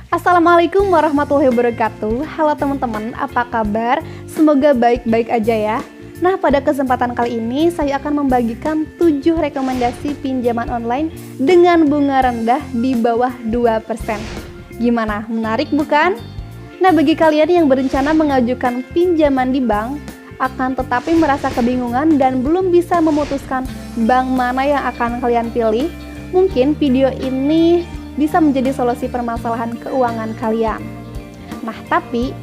Assalamualaikum warahmatullahi wabarakatuh. Halo teman-teman, apa kabar? Semoga baik-baik aja ya. Nah, pada kesempatan kali ini saya akan membagikan 7 rekomendasi pinjaman online dengan bunga rendah di bawah 2%. Gimana? Menarik bukan? Nah, bagi kalian yang berencana mengajukan pinjaman di bank, akan tetapi merasa kebingungan dan belum bisa memutuskan bank mana yang akan kalian pilih, mungkin video ini bisa menjadi solusi permasalahan keuangan kalian. Nah, tapi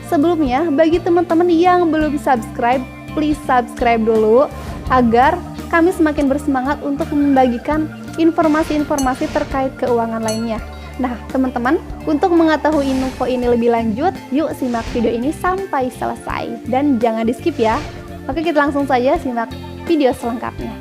sebelumnya bagi teman-teman yang belum subscribe, please subscribe dulu agar kami semakin bersemangat untuk membagikan informasi-informasi terkait keuangan lainnya. Nah, teman-teman, untuk mengetahui info ini lebih lanjut, yuk simak video ini sampai selesai dan jangan di-skip ya. Oke, kita langsung saja simak video selengkapnya.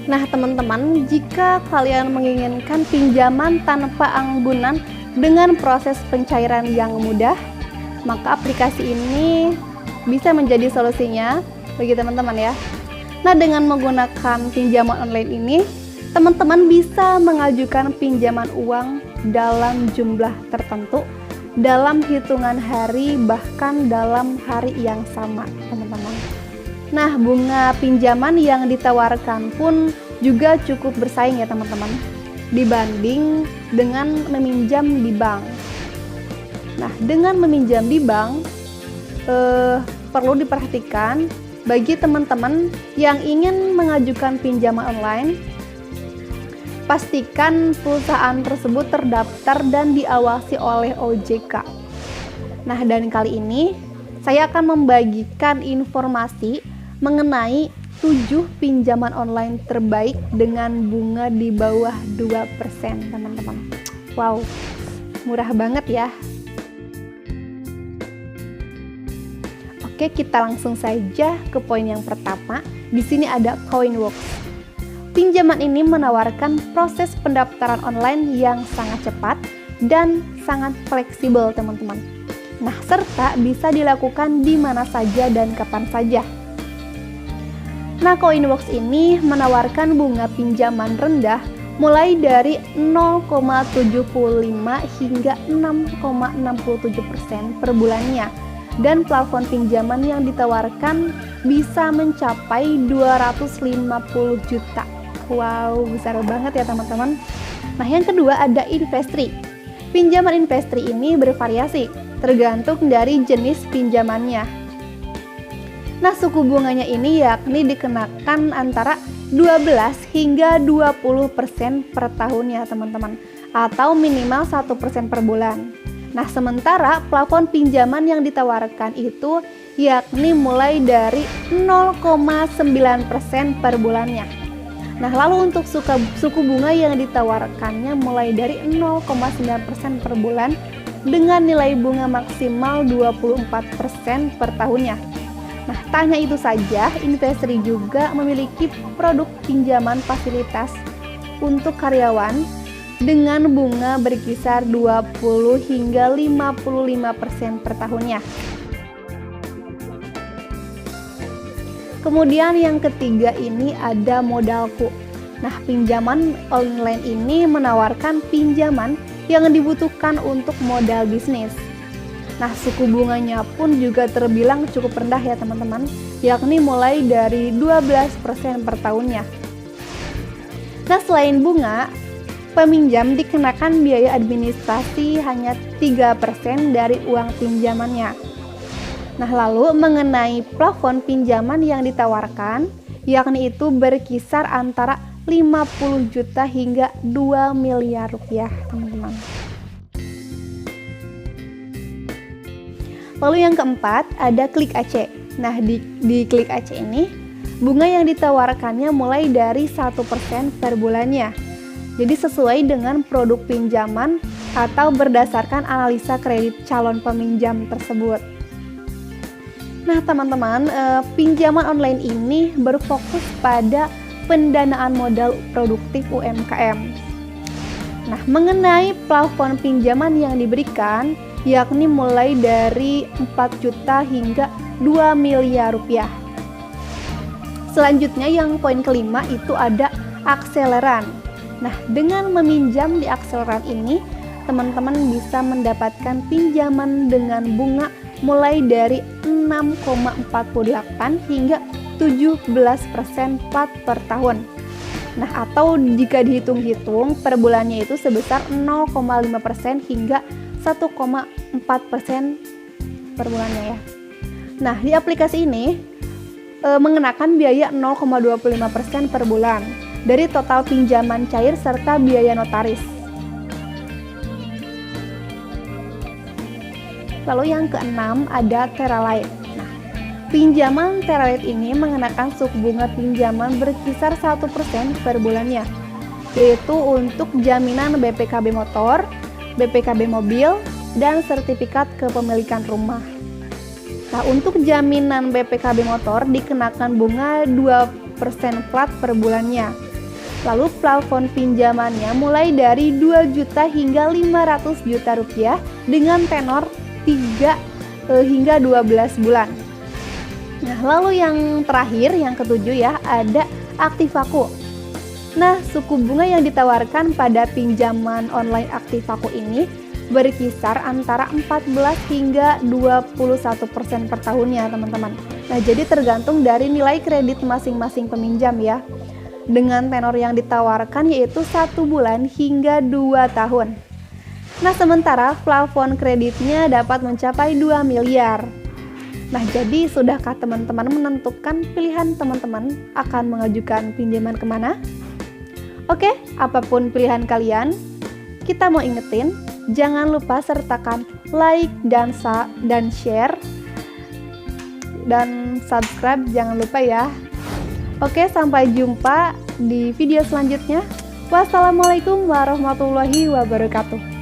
Nah teman-teman, jika kalian menginginkan pinjaman tanpa anggunan dengan proses pencairan yang mudah, maka aplikasi ini bisa menjadi solusinya bagi teman-teman ya. Nah, dengan menggunakan pinjaman online ini, teman-teman bisa mengajukan pinjaman uang dalam jumlah tertentu, dalam hitungan hari, bahkan dalam hari yang sama, teman-teman. Nah, bunga pinjaman yang ditawarkan pun juga cukup bersaing ya teman-teman, dibanding dengan meminjam di bank. Nah, dengan meminjam di bank, perlu diperhatikan bagi teman-teman yang ingin mengajukan pinjaman online, pastikan perusahaan tersebut terdaftar dan diawasi oleh OJK. Nah, dan kali ini saya akan membagikan informasi mengenai 7 pinjaman online terbaik dengan bunga di bawah 2%, teman-teman. Wow, murah banget ya. Oke, kita langsung saja ke poin yang pertama. Di sini ada Coinworks. Pinjaman ini menawarkan proses pendaftaran online yang sangat cepat dan sangat fleksibel, teman-teman. Nah, serta bisa dilakukan di mana saja dan kapan saja. Nah, Coinworks ini menawarkan bunga pinjaman rendah mulai dari 0,75 hingga 6,67% per bulannya, dan plafon pinjaman yang ditawarkan bisa mencapai 250 juta. Wow, besar banget ya teman-teman. Nah, yang kedua ada Investri. Pinjaman Investri ini bervariasi tergantung dari jenis pinjamannya. Nah, suku bunganya ini yakni dikenakan antara 12 hingga 20% per tahunnya teman-teman, atau minimal 1% per bulan. Nah, sementara plafon pinjaman yang ditawarkan itu yakni mulai dari 0,9% per bulannya. Nah, lalu untuk suku bunga yang ditawarkannya mulai dari 0,9% per bulan dengan nilai bunga maksimal 24% per tahunnya. Nah, tanya itu saja, Investri juga memiliki produk pinjaman fasilitas untuk karyawan dengan bunga berkisar 20 hingga 55% per tahunnya. Kemudian yang ketiga ini ada Modalku. Nah, pinjaman online ini menawarkan pinjaman yang dibutuhkan untuk modal bisnis. Nah, suku bunganya pun juga terbilang cukup rendah ya teman-teman, yakni mulai dari 12% per tahunnya. Nah, selain bunga, peminjam dikenakan biaya administrasi hanya 3% dari uang pinjamannya. Nah, lalu mengenai plafon pinjaman yang ditawarkan, yakni itu berkisar antara 50 juta hingga 2 miliar rupiah, teman-teman. Lalu yang keempat ada Klik AC. Nah, di Klik AC ini bunga yang ditawarkannya mulai dari 1% per bulannya. Jadi sesuai dengan produk pinjaman atau berdasarkan analisa kredit calon peminjam tersebut. Nah teman-teman, pinjaman online ini berfokus pada pendanaan modal produktif UMKM. Nah, mengenai plafon pinjaman yang diberikan, yakni mulai dari 4 juta hingga 2 miliar rupiah. Selanjutnya yang poin kelima itu ada akseleran. Nah, dengan meminjam di akseleran ini, teman-teman bisa mendapatkan pinjaman dengan bunga mulai dari 6,48 hingga 17% plat per tahun. Nah, atau jika dihitung-hitung per bulannya itu sebesar 0,5% hingga 1,4% per bulannya ya. Nah, di aplikasi ini mengenakan biaya 0,25% per bulan dari total pinjaman cair serta biaya notaris. Lalu yang keenam ada Teralite. Nah, pinjaman Teralite ini mengenakan suku bunga pinjaman berkisar 1% per bulannya, yaitu untuk jaminan BPKB motor, BPKB mobil, dan sertifikat kepemilikan rumah. Nah, untuk jaminan BPKB motor dikenakan bunga 2% flat per bulannya. Lalu plafon pinjamannya mulai dari 2 juta hingga 500 juta rupiah dengan tenor 3 hingga 12 bulan. Nah, lalu yang terakhir, yang ketujuh ya, ada Aktivaku. Nah, suku bunga yang ditawarkan pada pinjaman online Aktivaku ini berkisar antara 14 hingga 21% per tahunnya, teman-teman. Nah, jadi tergantung dari nilai kredit masing-masing peminjam ya. Dengan tenor yang ditawarkan yaitu 1 bulan hingga 2 tahun. Nah, sementara plafon kreditnya dapat mencapai 2 miliar. Nah, jadi sudahkah teman-teman menentukan pilihan teman-teman akan mengajukan pinjaman kemana? Oke, apapun pilihan kalian, kita mau ingetin, jangan lupa sertakan like dan share dan subscribe, jangan lupa ya. Oke, sampai jumpa di video selanjutnya. Wassalamualaikum warahmatullahi wabarakatuh.